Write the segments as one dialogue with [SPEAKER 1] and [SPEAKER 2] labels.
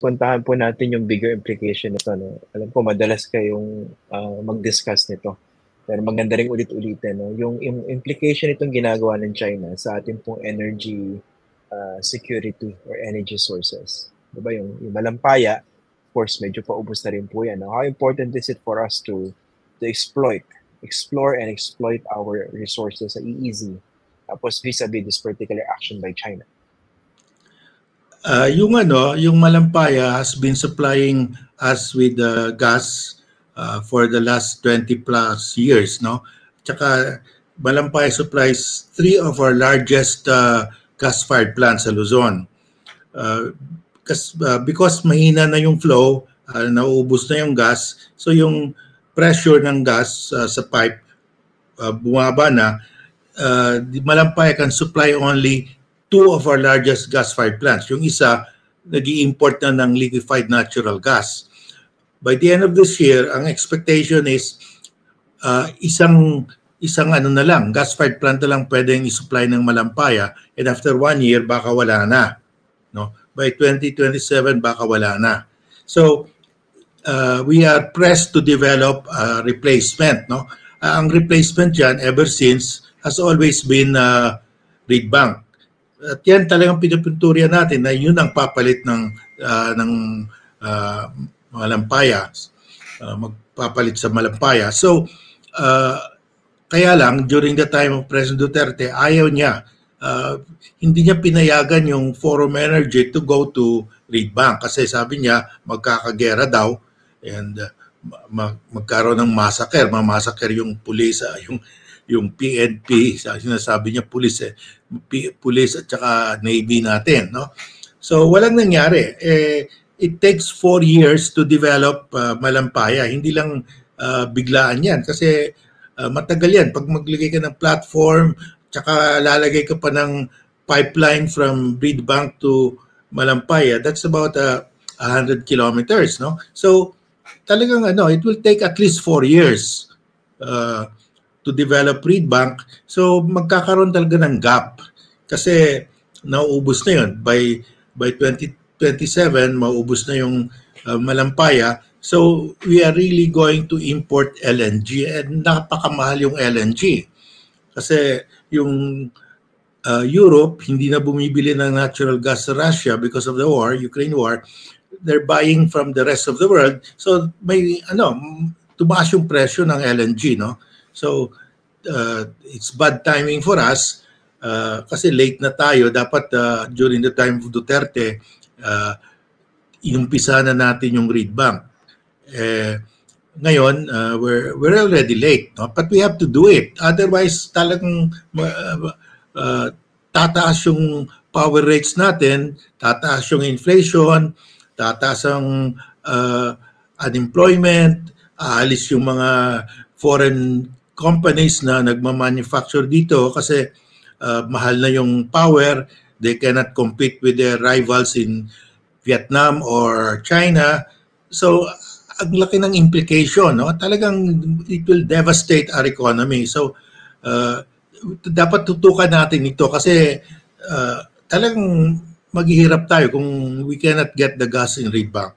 [SPEAKER 1] puntahan po natin yung bigger implication nito, no? Alam ko madalas kayong mag-discuss nito. Pero maganda ring ulit-ulitin, no? Yung implication nitong ginagawa ng China sa ating pong energy security or energy sources. Diba? Yung malampaya, of course, medyo paubos na rin po yan. No? How important is it for us to explore and exploit our resources sa EEZ? Tapos vis-a-vis this particular action by China.
[SPEAKER 2] Yung malampaya has been supplying us with gas for the last 20 plus years, no? Tsaka malampaya supplies 3 of our largest gas-fired plants sa Luzon. Because mahina na yung flow, nauubos na yung gas, so yung pressure ng gas sa pipe bumaba na. Malampaya can supply only 2 of our largest gas-fired plants. Yung isa, nag-i-import na ng liquefied natural gas. By the end of this year, ang expectation is isang ano na lang, gas-fired plant na lang pwedeng i-supply ng malampaya, and after 1 year, baka wala na. No? By 2027, baka wala na. So, we are pressed to develop a replacement. No? Ang replacement dyan, ever since, has always been reed bank. At yan talagang pinupinturya natin na yun ang papalit ng malampaya, magpapalit sa malampaya. So, kaya lang, during the time of President Duterte, ayaw niya, hindi niya pinayagan yung Forum Energy to go to reed bank kasi sabi niya magkakagera daw and magkaroon ng massacre, mamassacre yung pulis, yung PNP, sinasabi niya pulis at saka Navy natin, no? So walang nangyari. It takes 4 years to develop malampaya. Hindi lang biglaan yan kasi matagal yan. Pag maglagay ka ng platform, tsaka lalagay ka pa ng pipeline from reed bank to malampaya, that's about 100 kilometers, no? So talagang it will take at least 4 years to develop reed bank. So magkakaroon talaga ng gap kasi nauubos na yun. By 2027, mauubos na yung malampaya. So we are really going to import LNG and napakamahal yung LNG. Kasi yung Europe, hindi na bumibili ng natural gas sa Russia because of the war, Ukraine war. They're buying from the rest of the world. So may tumaas yung presyo ng LNG, no? So it's bad timing for us kasi late na tayo. Dapat during the time of Duterte, inumpisa na natin yung reed bank. Ngayon, we're already late, no? But we have to do it. Otherwise, talagang tataas yung power rates natin, tataas yung inflation, tataas ang unemployment, aalis yung mga foreign companies na nagmamanufacture dito kasi mahal na yung power. They cannot compete with their rivals in Vietnam or China. So, ang laki ng implication, no? Talagang it will devastate our economy. So, dapat tutukan natin ito kasi talagang maghihirap tayo kung we cannot get the gas in reed bank.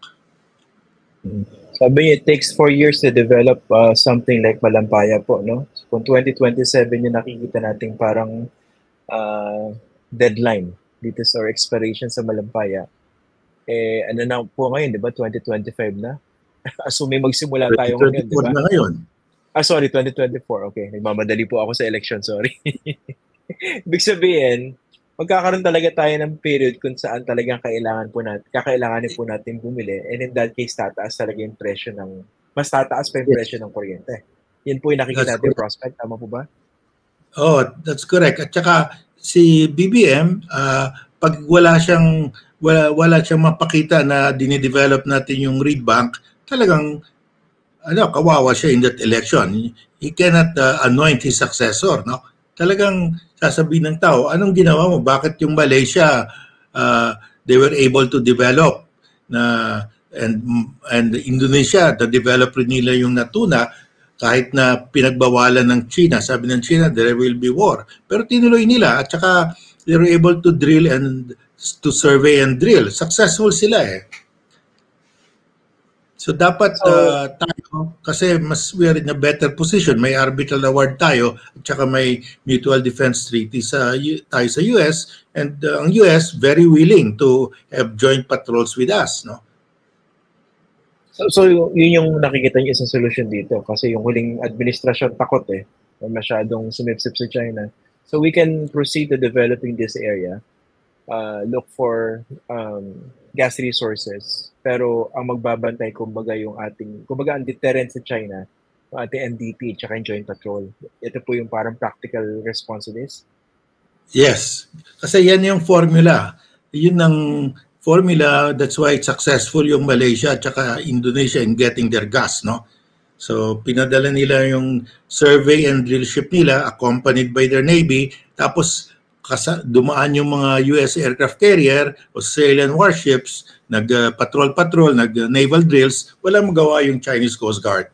[SPEAKER 1] Sabi niya, it takes 4 years to develop something like malampaya po, no? So, kung 2027 yung nakikita natin parang deadline dito sa expiration sa malampaya, ano na po ngayon, di ba? 2025 na? Assuming magsimula tayo ngayon, di ba?
[SPEAKER 2] Na ngayon.
[SPEAKER 1] Sorry, 2024. Okay, nagmamadali po ako sa election, sorry. Ibig sabihin, magkakaroon talaga tayo ng period kung saan talagang kakailanganin po natin bumili. And in that case, tataas talaga yung presyo mas tataas pa yung presyo ng kuryente. Yan po yung nakikita natin prospect. Tama po ba?
[SPEAKER 2] Oh, that's correct. At saka si BBM, pag wala siyang mapakita na dinidevelop natin yung reed bank, talagang kawawa siya in that election. He cannot anoint his successor, no? Talagang sasabihin ng tao, anong ginawa mo? Bakit yung Malaysia, they were able to develop and Indonesia, na-develop rin nila yung natuna kahit na pinagbawalan ng China. Sabi ng China, there will be war. Pero tinuloy nila at saka they were able to drill and to survey and drill. Successful sila eh. So dapat
[SPEAKER 1] So,
[SPEAKER 2] tayo, kasi mas we are in a better position. May arbitral award tayo at saka may mutual defense treaty tayo sa US, and ang US very willing to have joint patrols with us, no?
[SPEAKER 1] so yun yung nakikita niyo isang solusyon dito kasi yung huling administrasyon takot masyadong sumipsip sa China. So we can proceed to developing this area, look for gas resources, pero ang magbabantay kumbaga ang deterrent sa China, yung ating NDP tsaka yung joint patrol. Ito po yung parang practical response to this.
[SPEAKER 2] Yes. Kasi yan yung formula. Yun ang formula, that's why it's successful yung Malaysia at saka Indonesia in getting their gas, no? So, pinadala nila yung survey and drill ship nila accompanied by their Navy. Tapos, dumaan yung mga US aircraft carrier, Australian warships, nag-patrol-patrol, nag-naval drills. Walang magawa yung Chinese Coast Guard.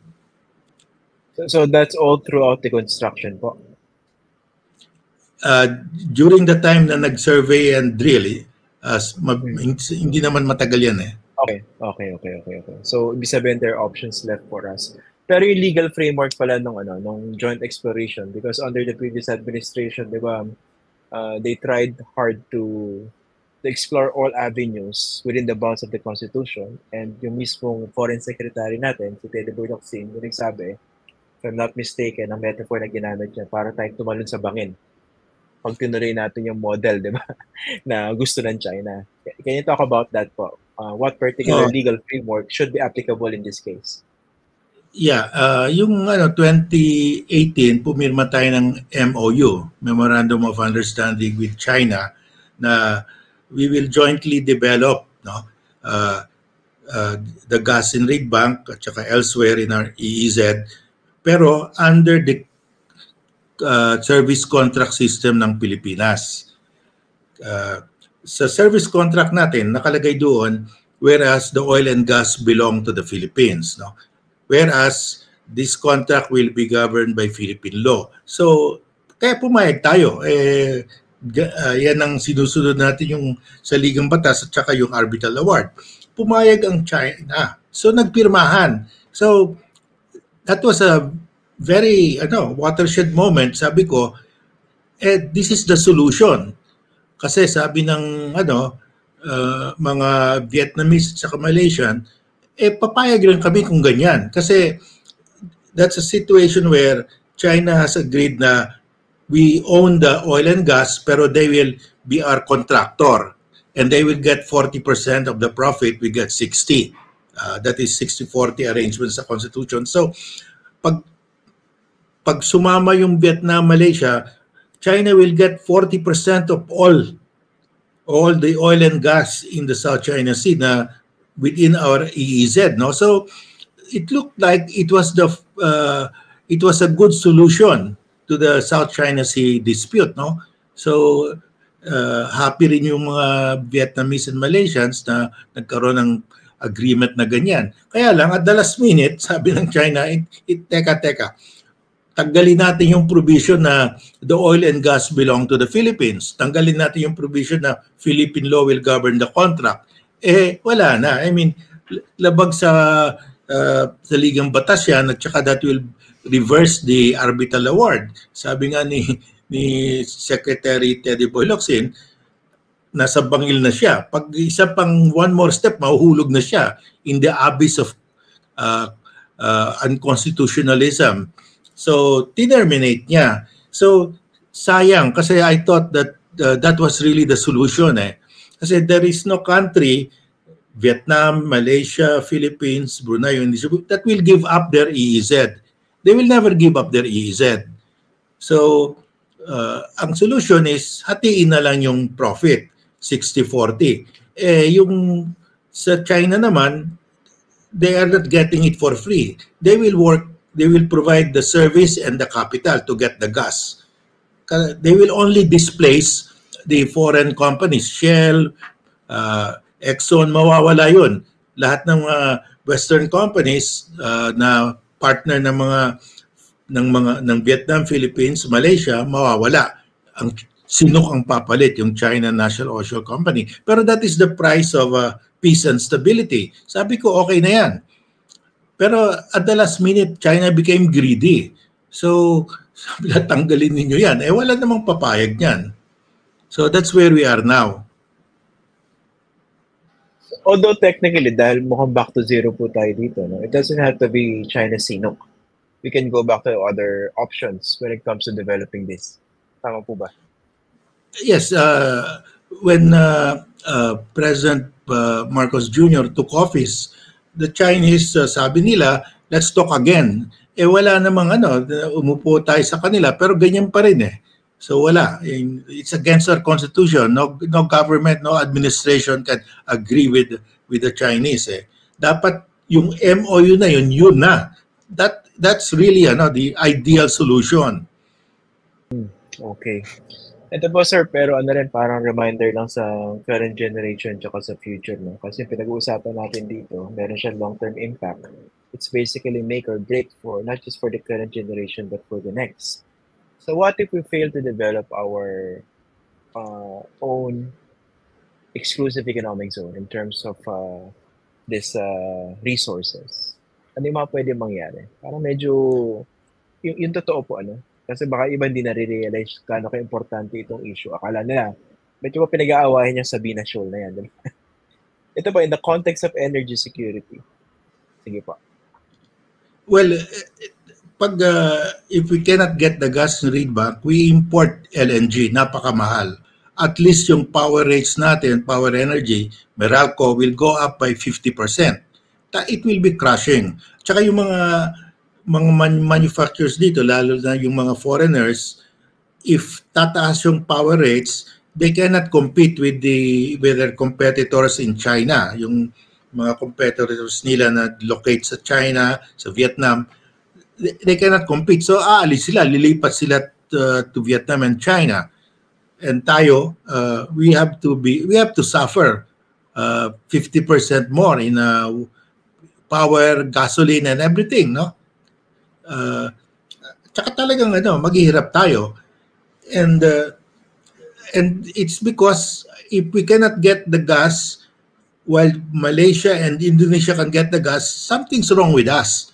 [SPEAKER 1] So that's all throughout the construction po?
[SPEAKER 2] During the time na nag-survey and drill, hindi naman matagal yan eh.
[SPEAKER 1] Okay. So, ibig sabihin there are options left for us. Pero yung legal framework pala nung joint exploration, because under the previous administration, di ba, they tried hard to explore all avenues within the bounds of the Constitution, and yung mismong Foreign Secretary natin, si Teddy Boy Locsin, yung nagsabi, if I'm not mistaken, ang metaphor na ginamit niya, para tayong tumalon sa bangin. Pag tinuloy natin yung model, di ba, na gusto ng China. Can you talk about that po? What particular legal framework should be applicable in this case?
[SPEAKER 2] Yeah, yung 2018 pumirma tayo ng MOU, Memorandum of Understanding with China, na we will jointly develop the gas in Reed Bank at saka elsewhere in our EEZ, pero under the service contract system ng Pilipinas. Sa service contract natin, nakalagay doon, whereas the oil and gas belong to the Philippines, no? Whereas this contract will be governed by Philippine law. So, kaya pumayag tayo. Yan ang sinusunod natin yung sa Ligang Batas at saka yung Arbitral Award. Pumayag ang China. So, nagpirmahan. So, that was a very watershed moment. Sabi ko, this is the solution. Kasi sabi ng mga Vietnamese at saka Malaysian, papayag rin kami kung ganyan. Kasi that's a situation where China has agreed na we own the oil and gas, pero they will be our contractor. And they will get 40% of the profit, we get 60%. That is 60-40 arrangements sa Constitution. So, pag sumama yung Vietnam, Malaysia, China will get 40% of all the oil and gas in the South China Sea na within our EEZ, no? So it looked like it was a good solution to the South China Sea dispute, no? So happy rin yung mga Vietnamese and Malaysians na nagkaroon ng agreement na ganyan. Kaya lang at the last minute, sabi ng China, teka, tanggalin natin yung provision na the oil and gas belong to the Philippines. Tanggalin natin yung provision na Philippine law will govern the contract. Wala na. I mean, labag sa Ligang Batas yan at saka that will reverse the arbitral award. Sabi nga ni Secretary Teddy Boy Locsin, nasa bangil na siya. Pag isa pang one more step, mahuhulog na siya in the abyss of unconstitutionalism. So, terminate niya. So, sayang kasi I thought that that was really the solution Kasi there is no country, Vietnam, Malaysia, Philippines, Brunei, that will give up their EEZ. They will never give up their EEZ. So, ang solution is hatiin na lang yung profit, 60-40. Yung sa China naman, they are not getting it for free. They will provide the service and the capital to get the gas. They will only displace the foreign companies, Shell, Exxon, mawawala yun. Lahat ng Western companies na partner ng Vietnam, Philippines, Malaysia, mawawala. Sinok ang papalit, yung China National Oil Company. Pero that is the price of peace and stability. Sabi ko, okay na yan. Pero at the last minute, China became greedy. So, sabi nila, tanggalin ninyo yan. Eh, wala namang papayag yan. So, that's where we are now.
[SPEAKER 1] Although technically, dahil mukhang back to zero po tayo dito, no? It doesn't have to be China Sinok. We can go back to other options when it comes to developing this. Tama po ba?
[SPEAKER 2] Yes, when President Marcos Jr. took office, the Chinese, sabi nila, let's talk again. Eh wala namang umupo tayo sa kanila, pero ganyan pa rin eh. So wala. It's against our constitution. No government, no administration can agree with the Chinese eh. Dapat yung MOU na yun na. That's really the ideal solution.
[SPEAKER 1] Okay. Ito po sir, pero rin, parang reminder lang sa current generation tsaka sa future, no? Kasi pinag-uusapan natin dito, meron siyang long-term impact. It's basically make or break for, not just for the current generation, but for the next. So what if we fail to develop our own exclusive economic zone in terms of these resources? Ano yung mga pwede mangyari? Parang medyo, yung totoo po, kasi baka iba hindi nare-realize gaano ka-importante itong issue. Akala nila, medyo pa pinag-aawahin niya sa Binasol na yan. Ito ba, in the context of energy security? Sige po.
[SPEAKER 2] Well, if we cannot get the gas in Reedbank, we import LNG, napakamahal. At least yung power rates natin, power energy, Meralco will go up by 50%. It will be crushing. Tsaka yung mga manufacturers dito, lalo na yung mga foreigners, if tataas yung power rates, they cannot compete with their competitors in China. Yung mga competitors nila na locate sa China, sa Vietnam, they cannot compete. So aalis sila, lilipat sila to Vietnam and China. And tayo, we have to suffer 50% more in power, gasoline, and everything, no? Tsaka talagang maghihirap tayo. And it's because if we cannot get the gas while Malaysia and Indonesia can get the gas, something's wrong with us.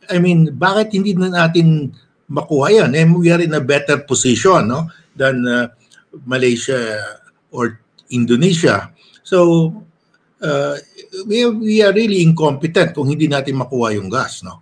[SPEAKER 2] I mean, bakit hindi na natin makuha yan? And we are in a better position, no, than Malaysia or Indonesia. So we are really incompetent kung hindi natin makuha yung gas, no?